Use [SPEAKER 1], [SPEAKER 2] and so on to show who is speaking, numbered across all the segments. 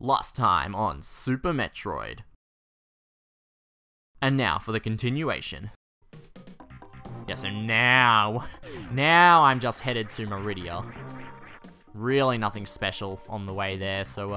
[SPEAKER 1] Last time on Super Metroid. And now for the continuation. Yeah, so now I'm just headed to Meridia. Really nothing special on the way there, so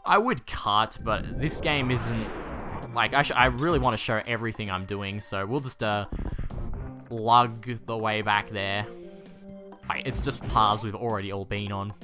[SPEAKER 1] I would cut, but this game isn't, like, I really want to show everything I'm doing, so we'll just lug the way back there. Like, it's just paths we've already all been on.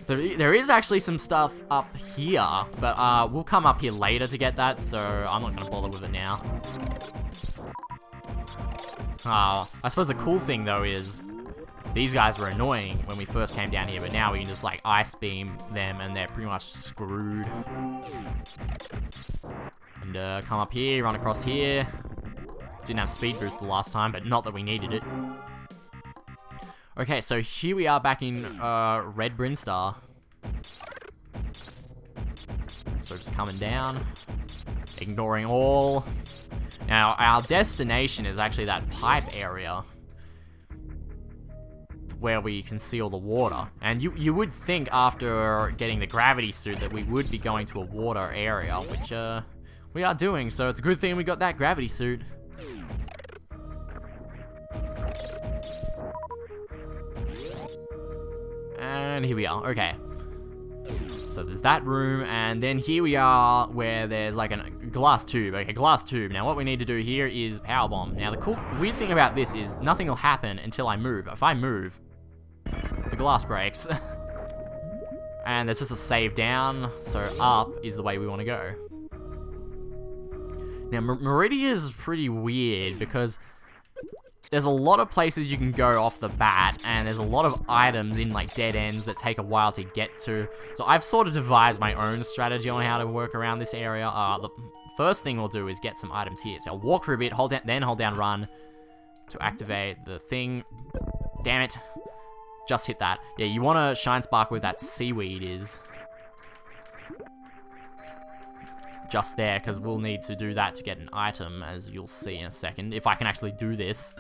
[SPEAKER 1] There is actually some stuff up here, but we'll come up here later to get that, so I'm not going to bother with it now. I suppose the cool thing, though, is these guys were annoying when we first came down here, but now we can just, like, ice beam them, and they're pretty much screwed. And come up here, run across here. Didn't have speed boost the last time, but not that we needed it. Okay, so here we are back in Red Brinstar. So just coming down, ignoring all. Now, our destination is actually that pipe area where we can see all the water. And you would think after getting the gravity suit that we would be going to a water area, which we are doing, so it's a good thing we got that gravity suit. And here we are, okay. So there's that room, and then here we are where there's like a glass tube. Okay, glass tube. Now what we need to do here is power bomb. Now the weird thing about this is nothing will happen until I move. If I move, the glass breaks. And there's just a save down, so up is the way we want to go. Now Meridia is pretty weird because there's a lot of places you can go off the bat, and there's a lot of items in like dead ends that take a while to get to. So I've sort of devised my own strategy on how to work around this area. The first thing we'll do is get some items here. So I'll walk for a bit, hold down, then hold down run to activate the thing. Damn it. Just hit that. Yeah, you want to shine spark where that seaweed is. Just there, because we'll need to do that to get an item, as you'll see in a second, if I can actually do this.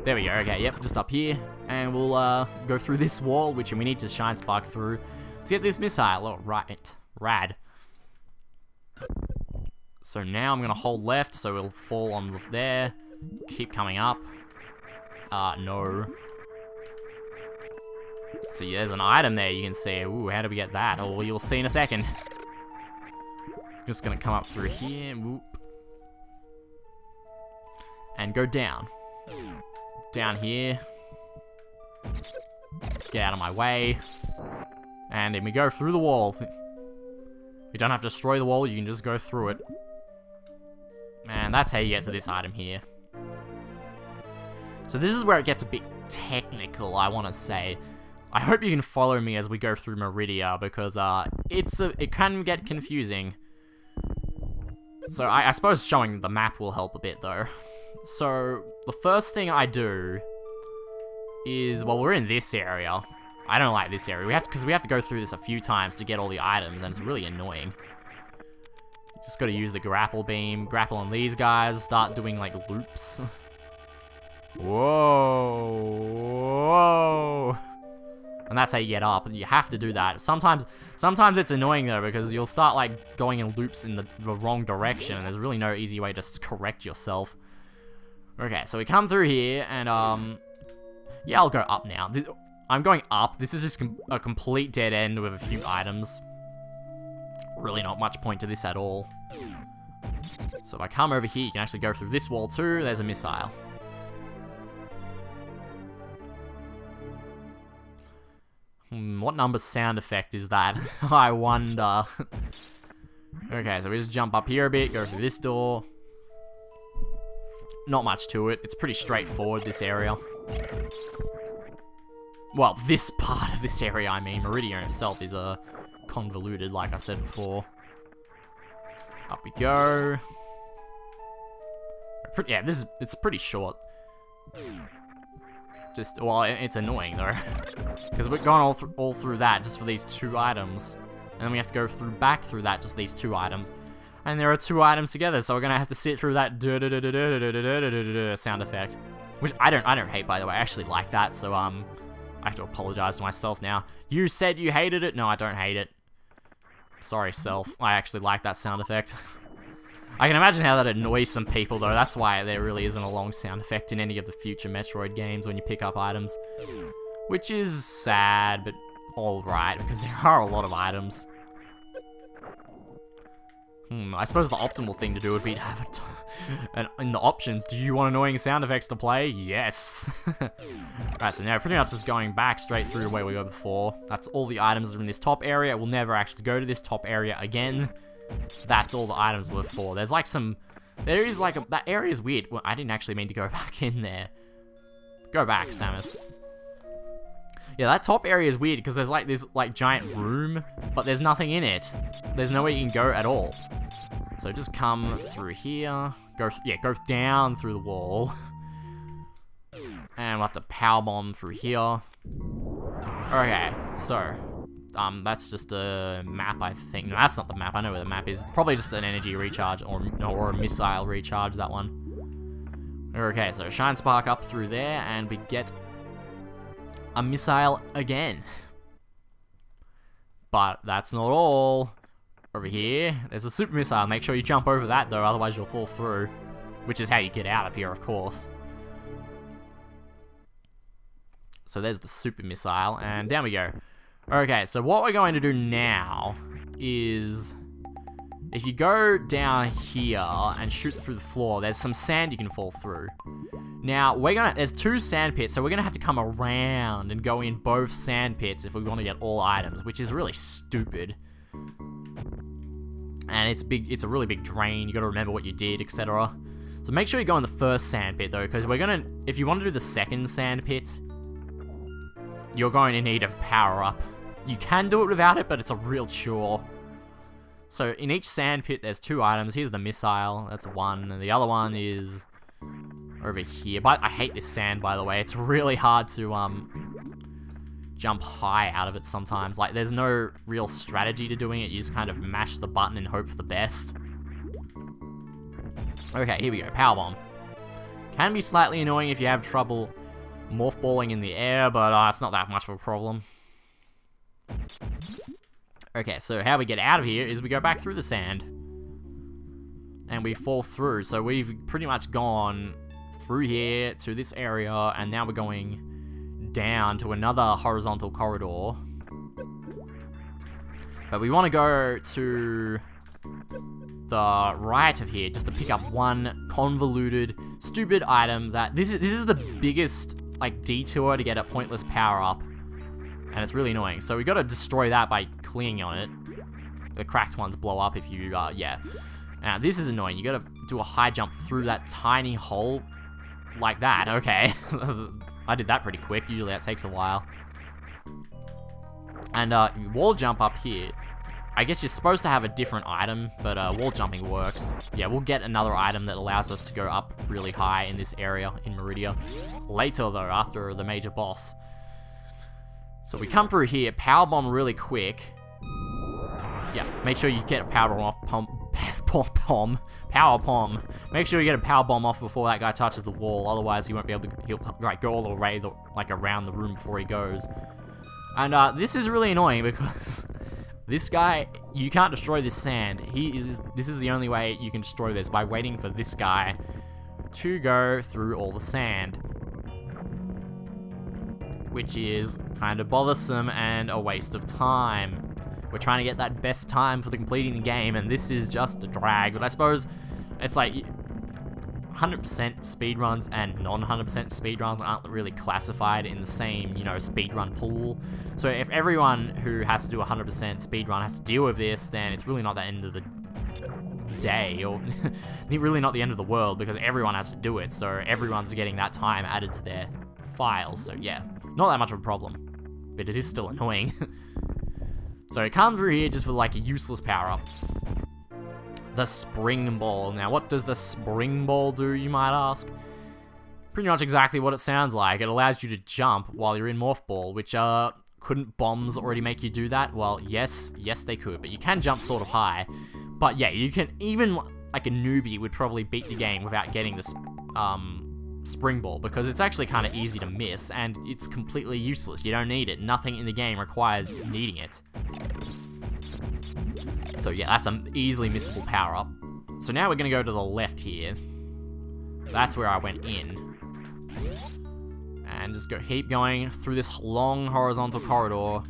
[SPEAKER 1] There we go, okay, yep, just up here, and we'll go through this wall, which we need to shine spark through to get this missile. Oh, right, rad. So now I'm gonna hold left, so it'll fall on there, keep coming up. No. See, there's an item there you can see. Ooh, how do we get that? Oh, you'll see in a second. Just gonna come up through here. Whoop. And go down. Down here. Get out of my way. And then we go through the wall. You don't have to destroy the wall, you can just go through it. And that's how you get to this item here. So this is where it gets a bit technical, I want to say. I hope you can follow me as we go through Meridia, because it can get confusing. So I suppose showing the map will help a bit, though. So the first thing I do is, well, we're in this area. I don't like this area. Because we have to go through this a few times to get all the items, and it's really annoying. You just got to use the grapple beam, grapple on these guys, start doing like loops. Whoa, whoa. And that's how you get up, and you have to do that. Sometimes it's annoying though, because you'll start like going in loops in the wrong direction, and there's really no easy way to correct yourself. Okay, so we come through here, and yeah, I'll go up now. I'm going up. This is just a complete dead end with a few items. Really not much point to this at all. So if I come over here, you can actually go through this wall too. There's a missile. What number sound effect is that? I wonder. Okay, so we just jump up here a bit, go through this door. Not much to it. It's pretty straightforward, this area. Well, this part of this area, I mean. Meridia itself is convoluted, like I said before. Up we go. Yeah, it's pretty short. Well, it's annoying though, because we're going all through that just for these two items, and then we have to go back through that just for these two items, and there are two items together, so we're gonna have to sit through that sound effect, which I don't hate, by the way. I actually like that, so I have to apologize to myself now. You said you hated it? No, I don't hate it. Sorry, self. I actually like that sound effect. I can imagine how that annoys some people, though. That's why there really isn't a long sound effect in any of the future Metroid games when you pick up items. Which is sad, but alright, because there are a lot of items. I suppose the optimal thing to do would be to have it and in the options, do you want annoying sound effects to play? Yes. Right, so now pretty much just going back straight through where we were before. That's all the items that are in this top area. We'll never actually go to this top area again. That's all the items were for. There's like some... There is like... that area is weird. Well, I didn't actually mean to go back in there. Go back, Samus. Yeah, that top area is weird because there's like this like giant room, but there's nothing in it. There's nowhere you can go at all. So just come through here. Go down through the wall. And we'll have to power bomb through here. Okay, so that's just a map, I think. No, that's not the map. I know where the map is. It's probably just an energy recharge or a missile recharge, that one. Okay, so shine spark up through there, and we get a missile again. But that's not all. Over here, there's a super missile. Make sure you jump over that, though, otherwise you'll fall through. Which is how you get out of here, of course. So there's the super missile, and down we go. Okay, so what we're going to do now is... if you go down here and shoot through the floor, there's some sand you can fall through. Now, there's 2 sand pits, so we're gonna have to come around and go in both sand pits if we want to get all items, which is really stupid. And it's a really big drain, you gotta remember what you did, etc. So make sure you go in the first sand pit though, because if you want to do the second sand pit, you're going to need a power up. You can do it without it, but it's a real chore. So in each sand pit, there's 2 items. Here's the missile, that's 1, and the other one is over here. But I hate this sand, by the way. It's really hard to jump high out of it sometimes. Like, there's no real strategy to doing it. You just kind of mash the button and hope for the best. Okay, here we go. Power bomb. Can be slightly annoying if you have trouble morph balling in the air, but it's not that much of a problem. Okay, so how we get out of here is we go back through the sand. And we fall through. So we've pretty much gone through here to this area, and now we're going down to another horizontal corridor. But we want to go to the right of here just to pick up one convoluted, stupid item that... This is the biggest, like, detour to get a pointless power-up. And it's really annoying. So we got to destroy that by clinging on it. The cracked ones blow up if you, yeah. Now, this is annoying. You got to do a high jump through that tiny hole like that. Okay. I did that pretty quick. Usually that takes a while. And wall jump up here. I guess you're supposed to have a different item, but wall jumping works. Yeah, we'll get another item that allows us to go up really high in this area in Meridia. Later, though, after the major boss. So we come through here, power bomb really quick. Yeah, make sure you get a power bomb off. Power bomb. Make sure you get a power bomb off before that guy touches the wall. Otherwise, he won't be able to. He'll like go all the way like around the room before he goes. And this is really annoying because this guy, you can't destroy this sand. This is the only way you can destroy this, by waiting for this guy to go through all the sand, which is kind of bothersome and a waste of time. We're trying to get that best time for completing the game, and this is just a drag. But I suppose it's like 100% speedruns and non-100% speedruns aren't really classified in the same, you know, speedrun pool. So if everyone who has to do a 100% speedrun has to deal with this, then it's really not the end of the day, or really not the end of the world, because everyone has to do it. So everyone's getting that time added to their files. So yeah, not that much of a problem, but it is still annoying. So come through here just for like a useless power-up. The spring ball. Now what does the spring ball do, you might ask? Pretty much exactly what it sounds like. It allows you to jump while you're in morph ball, which couldn't bombs already make you do that? Well, yes they could, but you can jump sort of high. But yeah, you can, even like a newbie would probably beat the game without getting this spring ball, because it's actually kind of easy to miss, and it's completely useless. You don't need it. Nothing in the game requires needing it. So yeah, that's an easily missable power-up. So now we're going to go to the left here. That's where I went in. And just keep going through this long horizontal corridor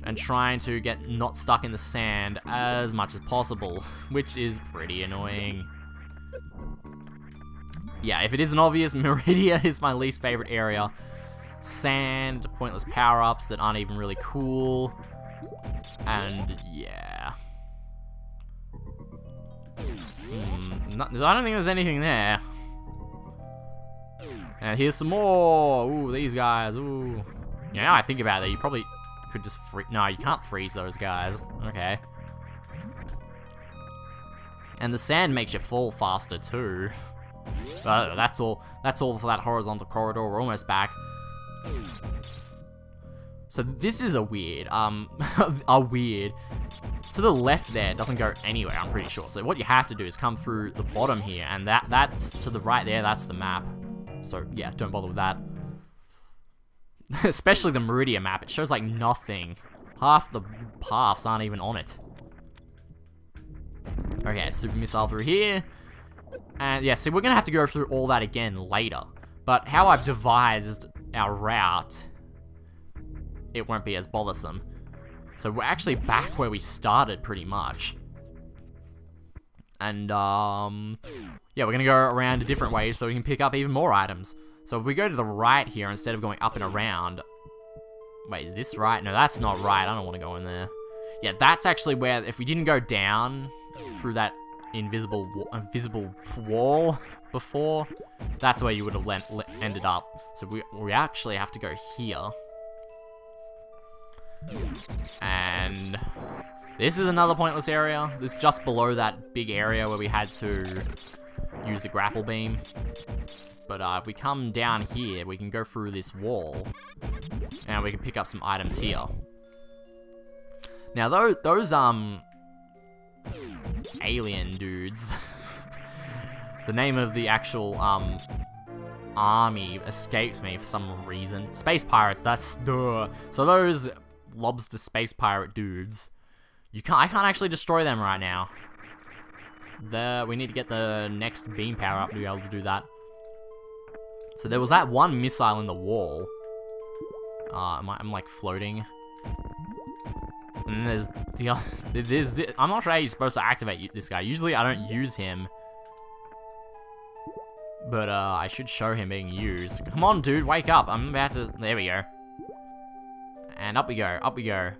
[SPEAKER 1] and trying to get not stuck in the sand as much as possible, which is pretty annoying. Yeah, if it isn't obvious, Meridia is my least favorite area. Sand, pointless power-ups that aren't even really cool, and yeah. I don't think there's anything there. And here's some more. Ooh, these guys. Ooh. Yeah, now I think about it, you probably could just no, you can't freeze those guys. Okay. And the sand makes you fall faster too. That's all for that horizontal corridor. We're almost back. So this is a weird, weird. To the left there, it doesn't go anywhere, I'm pretty sure. So what you have to do is come through the bottom here, and that's to the right there, that's the map. So yeah, don't bother with that. Especially the Meridia map, it shows like nothing. Half the paths aren't even on it. Okay, super missile through here. And yeah, see, we're gonna have to go through all that again later. But how I've devised our route, it won't be as bothersome. So we're actually back where we started, pretty much. And, yeah, we're gonna go around a different way so we can pick up even more items. So if we go to the right here, instead of going up and around... Wait, is this right? No, that's not right. I don't want to go in there. Yeah, that's actually where, if we didn't go down through that invisible wall before, that's where you would have ended up. So we actually have to go here. And this is another pointless area. This is just below that big area where we had to use the grapple beam. But if we come down here, we can go through this wall, and we can pick up some items here. Now those alien dudes, the name of the actual army escapes me for some reason. Space pirates, that's duh. So those lobster space pirate dudes, I can't actually destroy them right now. We need to get the next beam power up to be able to do that. So there was that one missile in the wall. I'm like floating. And then there's I'm not sure how you're supposed to activate this guy. Usually I don't use him. But I should show him being used. Come on, dude, wake up. I'm about to... There we go. And up we go, up we go.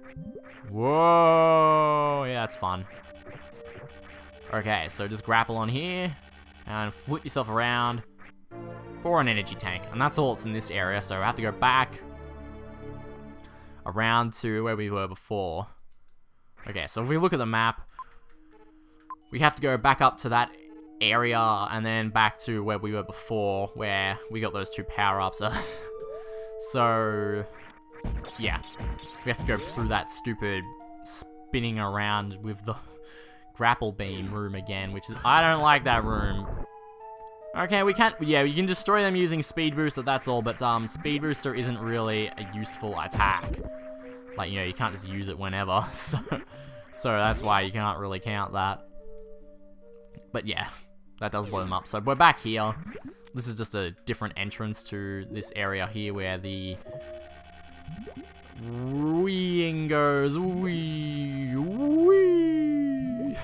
[SPEAKER 1] Whoa! Yeah, that's fun. Okay, so just grapple on here. And flip yourself around for an energy tank. And that's all that's in this area, so I have to go back around to where we were before. Okay, so if we look at the map, we have to go back up to that area and then back to where we were before, where we got those two power-ups. So yeah, we have to go through that stupid spinning around with the grapple beam room again, which is, I don't like that room. Okay, we can't, yeah, you can destroy them using Speed Booster, that's all, but Speed Booster isn't really a useful attack. Like, you know, you can't just use it whenever, so that's why you can't really count that. But yeah, that does blow them up. So we're back here. This is just a different entrance to this area here where the weeing goes. Wee, wee.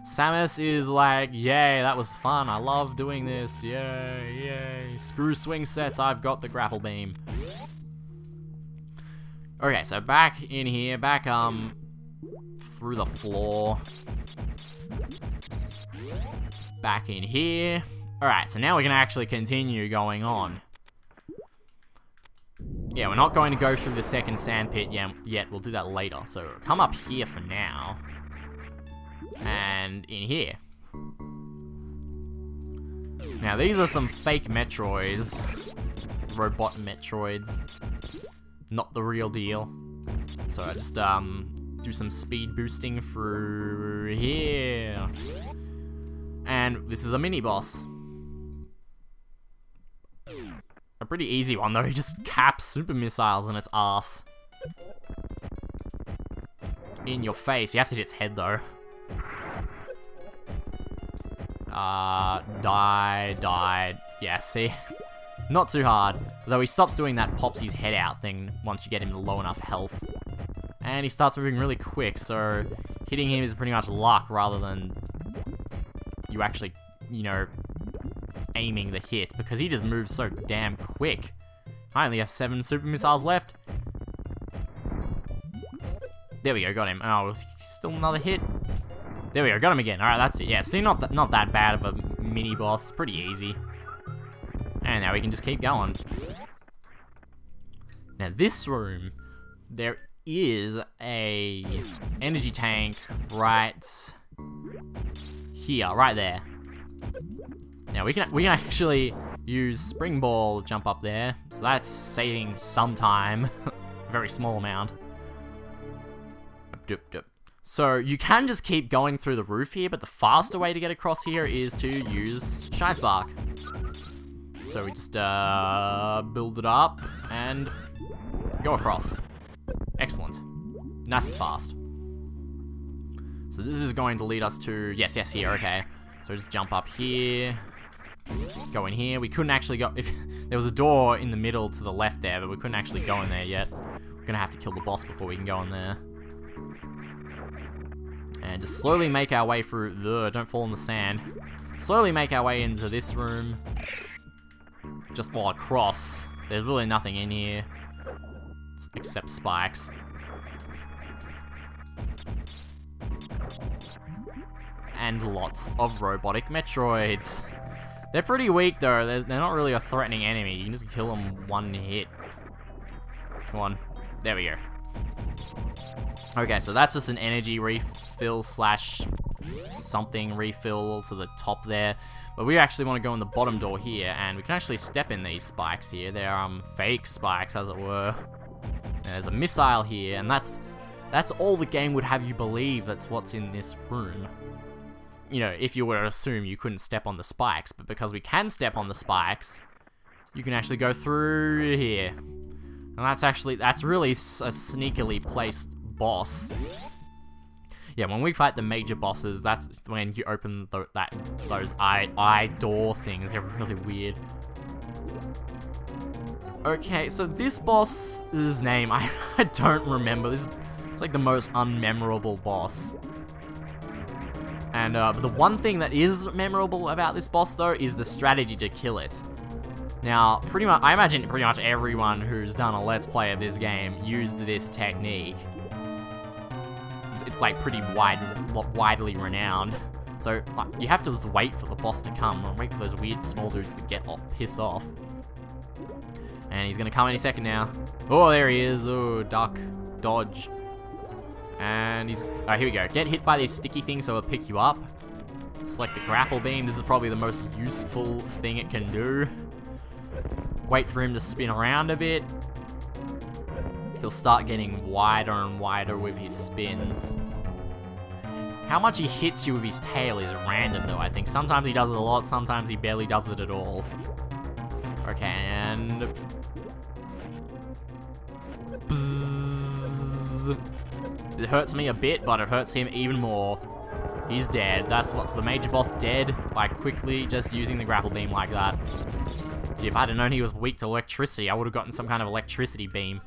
[SPEAKER 1] Samus is like, yay, that was fun. I love doing this. Yay, yay. Screw swing sets. I've got the grapple beam. Okay, so back in here, back through the floor. Back in here. Alright, so now we can actually continue going on. Yeah, we're not going to go through the second sand pit yet. We'll do that later. So come up here for now. And in here. Now these are some fake Metroids. Robot Metroids. Not the real deal. So I just do some speed boosting through here. And this is a mini boss. a pretty easy one, though. He just caps super missiles in its ass. In your face. You have to hit its head, though. Die. Yeah, see? Not too hard. Though he stops doing that pops his head out thing once you get him to low enough health. And he starts moving really quick, so hitting him is pretty much luck rather than you actually, you know, aiming the hit, because he just moves so damn quick. I only have 7 super missiles left. There we go, got him. Oh, still another hit. There we go, got him again. Alright, that's it. Yeah, see, not that bad of a mini-boss. Pretty easy. And now we can just keep going. Now, this room, there is a energy tank right here, right there. Now, we can actually use Spring Ball to jump up there. So that's saving some time. Very small amount. So you can just keep going through the roof here, but the faster way to get across here is to use Shine Spark. So we just build it up and go across. Excellent. Nice and fast. So this is going to lead us to... Yes, here, okay. So just jump up here. Go in here. We couldn't actually go... If there was a door in the middle to the left there, but we couldn't actually go in there yet. We're going to have to kill the boss before we can go in there. And just slowly make our way through... Don't fall in the sand. Slowly make our way into this room. Just fall across. There's really nothing in here. Except spikes. And lots of robotic Metroids. They're pretty weak though. They're not really a threatening enemy. You can just kill them one hit. Come on. There we go. Okay, so that's just an energy refill slash something refill to the top there. But we actually want to go in the bottom door here, and we can actually step in these spikes here. They're fake spikes, as it were. And there's a missile here, and that's all the game would have you believe. That's what's in this room. You know, if you were to assume you couldn't step on the spikes, but because we can step on the spikes, you can actually go through here. And that's really a sneakily placed boss. Yeah, when we fight the major bosses, that's when you open those eye door things. They're really weird. Okay, so this boss's name, I don't remember. It's like the most unmemorable boss. And the one thing that is memorable about this boss, though, is the strategy to kill it. Now, I imagine pretty much everyone who's done a Let's Play of this game used this technique. It's like pretty widely renowned. So you have to just wait for the boss to come and wait for those weird small dudes to piss off. And he's gonna come any second now. Oh, there he is. Oh, duck, dodge. And he's... Oh, here we go. Get hit by these sticky things so it'll pick you up. Select the grapple beam. This is probably the most useful thing it can do. Wait for him to spin around a bit. He'll start getting wider and wider with his spins. How much he hits you with his tail is random, though, I think. Sometimes he does it a lot, sometimes he barely does it at all. Okay, and... Bzzz. It hurts me a bit, but it hurts him even more. He's dead. That's what the major boss dead by quickly just using the grapple beam like that. Gee, if I'd have known he was weak to electricity, I would have gotten some kind of electricity beam.